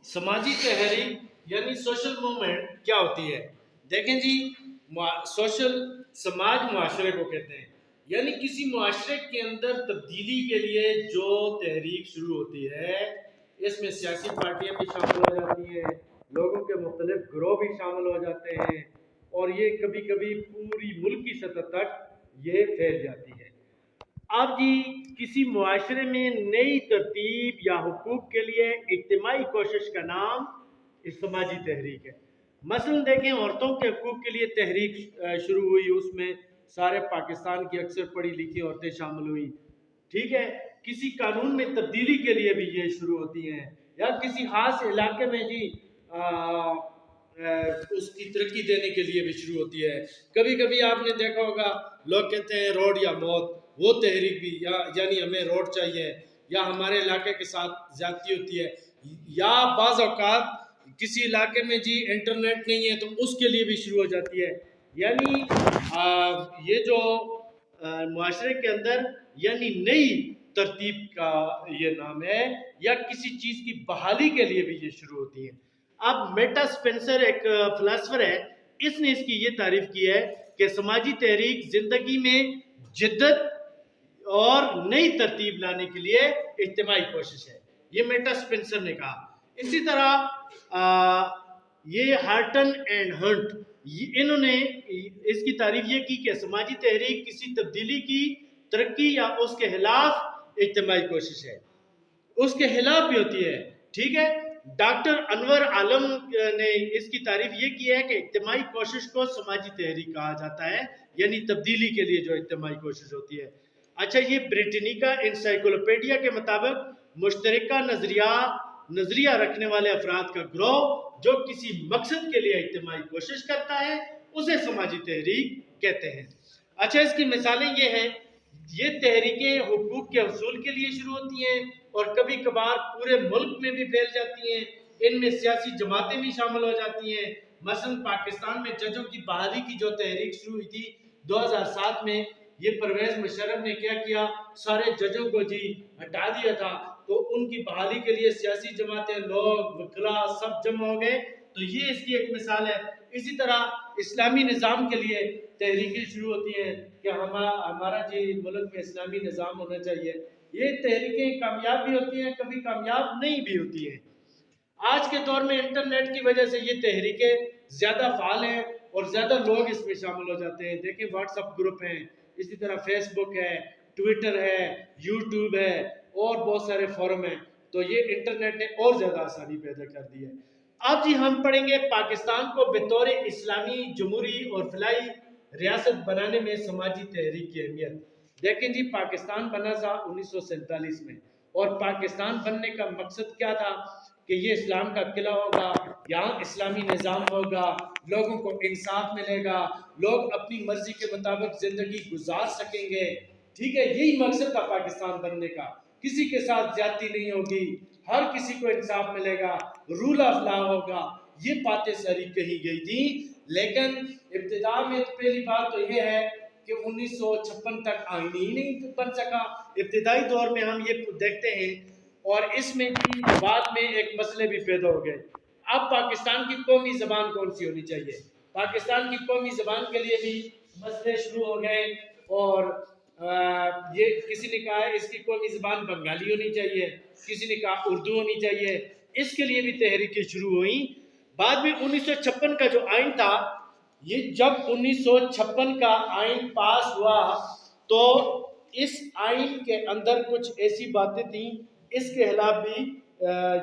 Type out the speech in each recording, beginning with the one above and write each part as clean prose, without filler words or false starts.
سماجی تحریک یعنی سوشل موومنٹ کیا ہوتی ہے؟ دیکھیں جی، سوشل سماج معاشرے کو کہتے ہیں، یعنی کسی معاشرے کے اندر تبدیلی کے لیے جو تحریک شروع ہوتی ہے، اس میں سیاسی پارٹیاں بھی شامل ہو جاتی ہیں، لوگوں کے مختلف گروہ بھی شامل ہو جاتے ہیں، اور یہ کبھی کبھی پوری ملک کی سطح تک یہ پھیل جاتی ہے۔ اب جی، کسی معاشرے میں نئی ترتیب یا حقوق کے لیے اجتماعی کوشش کا نام سماجی تحریک ہے۔ مثلا دیکھیں، عورتوں کے حقوق کے لیے تحریک شروع ہوئی، اس میں سارے پاکستان کی اکثر پڑھی لکھی عورتیں شامل ہوئی، ٹھیک ہے۔ کسی قانون میں تبدیلی کے لیے بھی یہ شروع ہوتی ہیں، یا کسی خاص علاقے میں جی اس کی ترقی دینے کے لیے بھی شروع ہوتی ہے۔ کبھی کبھی آپ نے دیکھا ہوگا لوگ کہتے ہیں روڈ یا موت، وہ تحریک بھی یعنی ہمیں روڈ چاہیے، یا ہمارے علاقے کے ساتھ زیادتی ہوتی ہے، یا بعض اوقات کسی علاقے میں جی انٹرنیٹ نہیں ہے تو اس کے لیے بھی شروع ہو جاتی ہے۔ یعنی یہ جو معاشرے کے اندر یعنی نئی ترتیب کا یہ نام ہے، یا کسی چیز کی بحالی کے لیے بھی یہ شروع ہوتی ہے۔ اب میٹا سپینسر ایک فلاسفر ہے، اس نے اس کی یہ تعریف کی ہے کہ سماجی تحریک زندگی میں جدت اور نئی ترتیب لانے کے لیے اجتماعی کوشش ہے، یہ میٹا سپینسر نے کہا۔ اسی طرح یہ ہارٹن اینڈ ہنٹ، انہوں نے اس کی تعریف یہ کی کہ سماجی تحریک کسی تبدیلی کی ترقی یا اس کے خلاف اجتماعی کوشش ہے، اس کے خلاف بھی ہوتی ہے، ٹھیک ہے۔ ڈاکٹر انور عالم نے اس کی تعریف یہ کی ہے کہ اجتماعی کوشش کو سماجی تحریک کہا جاتا ہے، یعنی تبدیلی کے لیے جو اجتماعی کوشش ہوتی ہے۔ اچھا، یہ بریٹنیکا انسائیکلوپیڈیا کے مطابق مشترکہ نظریہ رکھنے والے افراد کا گروہ جو کسی مقصد کے لیے اجتماعی کوشش کرتا ہے اسے سماجی تحریک کہتے ہیں۔ اچھا، اس کی مثالیں یہ ہیں، یہ تحریکیں حقوق کے حصول کے لیے شروع ہوتی ہیں اور کبھی کبھار پورے ملک میں بھی پھیل جاتی ہیں، ان میں سیاسی جماعتیں بھی شامل ہو جاتی ہیں۔ مثلا پاکستان میں ججوں کی بحالی کی جو تحریک شروع ہوئی تھی 2007 میں، یہ پرویز مشرف نے کیا کیا، سارے ججوں کو جی ہٹا دیا تھا، تو ان کی بحالی کے لیے سیاسی جماعتیں، لوگ، وکلاء سب جمع ہو گئے، تو یہ اس کی ایک مثال ہے۔ اسی طرح اسلامی نظام کے لیے تحریکیں شروع ہوتی ہیں کہ ہمارا جی ملک میں اسلامی نظام ہونا چاہیے۔ یہ تحریکیں کامیاب بھی ہوتی ہیں، کبھی کامیاب نہیں بھی ہوتی ہیں۔ آج کے دور میں انٹرنیٹ کی وجہ سے یہ تحریکیں زیادہ فعال ہیں اور زیادہ لوگ اس میں شامل ہو جاتے ہیں۔ دیکھیں، واٹس ایپ گروپ ہیں، اسی طرح فیس بک ہے، ٹویٹر ہے، یوٹیوب ہے، اور بہت سارے فورم ہیں، تو یہ انٹرنیٹ نے اور زیادہ آسانی پیدا کر دی ہے۔ اب جی ہم پڑھیں گے پاکستان کو بطور اسلامی جمہوری اور فلاحی ریاست بنانے میں سماجی تحریک کی اہمیت۔ دیکھیں جی، پاکستان بنا تھا 1947 میں، اور پاکستان بننے کا مقصد کیا تھا کہ یہ اسلام کا قلعہ ہوگا، یہاں اسلامی نظام ہوگا، لوگوں کو انصاف ملے گا، لوگ اپنی مرضی کے مطابق زندگی گزار سکیں گے، ٹھیک ہے۔ یہی مقصد تھا پاکستان بننے کا، کسی کے ساتھ زیادتی نہیں ہوگی، ہر کسی کو انصاف ملے گا، رول آف لا ہوگا، یہ باتیں ساری کہی گئی تھی۔ لیکن ابتدا میں پہلی بات تو یہ ہے کہ 1956 تک آئین ہی نہیں بن سکا۔ ابتدائی دور میں ہم یہ دیکھتے ہیں، اور اس میں بھی بعد میں ایک مسئلے بھی پیدا ہو گئے۔ اب پاکستان کی قومی زبان کون سی ہونی چاہیے؟ پاکستان کی قومی زبان کے لیے بھی مسئلے شروع ہو گئے، اور یہ کسی نے کہا ہے اس کی قومی زبان بنگالی ہونی چاہیے، کسی نے کہا اردو ہونی چاہیے، اس کے لیے بھی تحریکیں شروع ہوئیں۔ بعد میں 1956 کا جو آئین تھا، یہ جب 1956 کا آئین پاس ہوا تو اس آئین کے اندر کچھ ایسی باتیں تھیں، اس کے خلاف بھی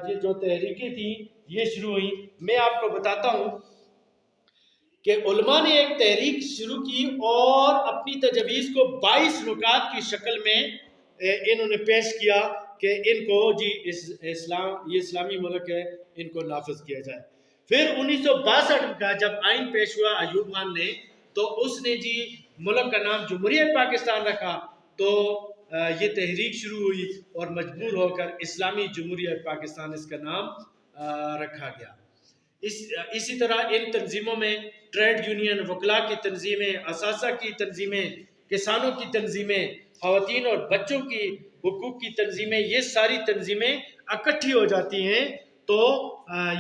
یہ جو تحریکیں تھیں یہ شروع ہوئیں۔ میں آپ کو بتاتا ہوں کہ علماء نے ایک تحریک شروع کی اور اپنی تجویز کو 22 نکات کی شکل میں انہوں نے پیش کیا کہ ان کو جی یہ اسلامی ملک ہے، ان کو نافذ کیا جائے۔ پھر 1962 کا جب آئین پیش ہوا ایوب خان نے، تو اس نے جی ملک کا نام جمہوریت پاکستان رکھا، تو یہ تحریک شروع ہوئی اور مجبور ہو کر اسلامی جمہوریت پاکستان اس کا نام رکھا گیا۔ اسی طرح ان تنظیموں میں ٹریڈ یونین، وکلاء کی تنظیمیں، اساتذہ کی تنظیمیں، کسانوں کی تنظیمیں، خواتین اور بچوں کی حقوق کی تنظیمیں، یہ ساری تنظیمیں اکٹھی ہو جاتی ہیں تو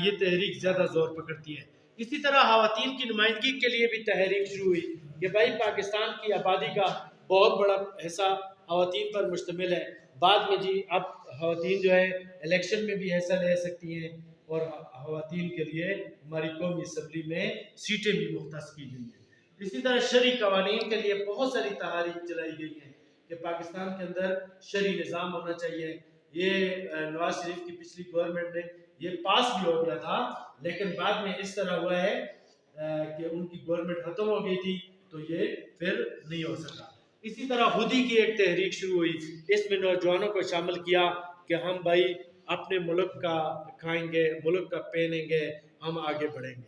یہ تحریک زیادہ زور پکڑتی ہے۔ اسی طرح خواتین کی نمائندگی کے لیے بھی تحریک شروع ہوئی کہ بھائی پاکستان کی آبادی کا بہت بڑا حصہ خواتین پر مشتمل ہے، بعد میں جی اب خواتین جو ہے الیکشن میں بھی حصہ لے سکتی ہیں، اور خواتین کے لیے ہماری قومی اسمبلی میں سیٹیں بھی مختص کی گئی ہیں۔ اسی طرح شرعی قوانین کے لیے بہت ساری تحریک چلائی گئی ہیں کہ پاکستان کے اندر شرعی نظام ہونا چاہیے۔ یہ نواز شریف کی پچھلی گورنمنٹ میں یہ پاس بھی ہو گیا تھا، لیکن بعد میں اس طرح ہوا ہے کہ ان کی گورنمنٹ ختم ہو گئی تھی تو یہ پھر نہیں ہو سکا۔ اسی طرح خودی کی ایک تحریک شروع ہوئی، اس میں نوجوانوں کو شامل کیا کہ ہم بھائی اپنے ملک کا کھائیں گے، ملک کا پہنیں گے، ہم آگے بڑھیں گے۔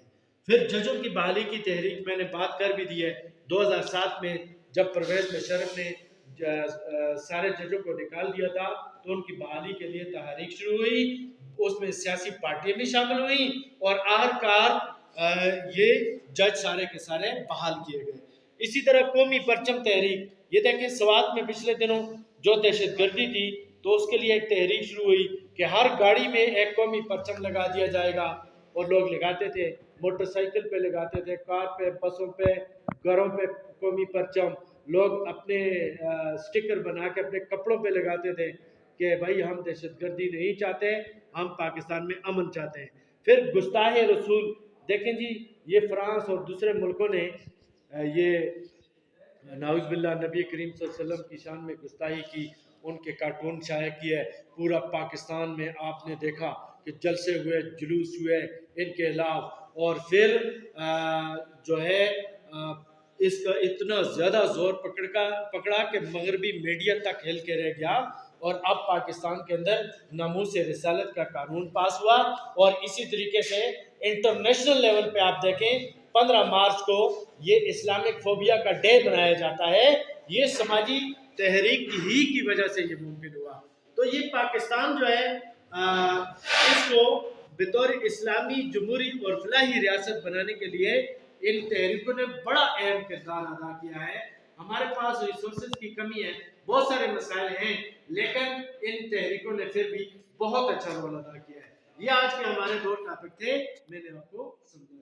پھر ججوں کی بحالی کی تحریک میں نے بات کر بھی دی ہے۔ 2007 میں جب پرویز مشرف نے سارے ججوں کو نکال دیا تھا تو ان کی بحالی کے لیے تحریک شروع ہوئی، اس میں سیاسی پارٹیاں بھی شامل ہوئیں اور آخرکار یہ جج سارے کے سارے بحال کیے گئے۔ اسی طرح قومی پرچم تحریک، یہ دیکھیں سوات میں پچھلے دنوں جو دہشت گردی تھی تو اس کے لیے ایک تحریک شروع ہوئی کہ ہر گاڑی میں ایک قومی پرچم لگا دیا جائے گا، اور لوگ لگاتے تھے، موٹر سائیکل پہ لگاتے تھے، کار پہ، بسوں پہ، گھروں پہ قومی پرچم، لوگ اپنے سٹیکر بنا کے اپنے کپڑوں پہ لگاتے تھے کہ بھائی ہم دہشت گردی نہیں چاہتے، ہم پاکستان میں امن چاہتے ہیں۔ پھر گستاخ رسول، دیکھیں جی یہ فرانس اور دوسرے ملکوں نے یہ نعوذ باللہ نبی کریم صلی اللہ علیہ وسلم کی شان میں گستاخی کی، ان کے کارٹون شائع کیے، پورا پاکستان میں آپ نے دیکھا کہ جلسے ہوئے، جلوس ہوئے ان کے خلاف، اور پھر جو ہے اس کا اتنا زیادہ زور پکڑا کہ مغربی میڈیا تک ہل کے رہ گیا، اور اب پاکستان کے اندر ناموس رسالت کا قانون پاس ہوا، اور اسی طریقے سے انٹرنیشنل لیول پہ آپ دیکھیں 15 مارچ کو یہ اسلامک فوبیا کا ڈے بنایا جاتا ہے، یہ سماجی تحریک ہی کی وجہ سے یہ ممکن ہوا۔ تو یہ پاکستان جو ہے اس کو بطور اسلامی جمہوری اور فلاحی ریاست بنانے کے لیے ان تحریکوں نے بڑا اہم کردار ادا کیا ہے۔ ہمارے پاس ریسورسز کی کمی ہے، بہت سارے مسائل ہیں، لیکن ان تحریکوں نے پھر بھی بہت اچھا رول ادا کیا ہے۔ یہ آج کے ہمارے 2 ٹاپک تھے، میں نے آپ کو سمجھا۔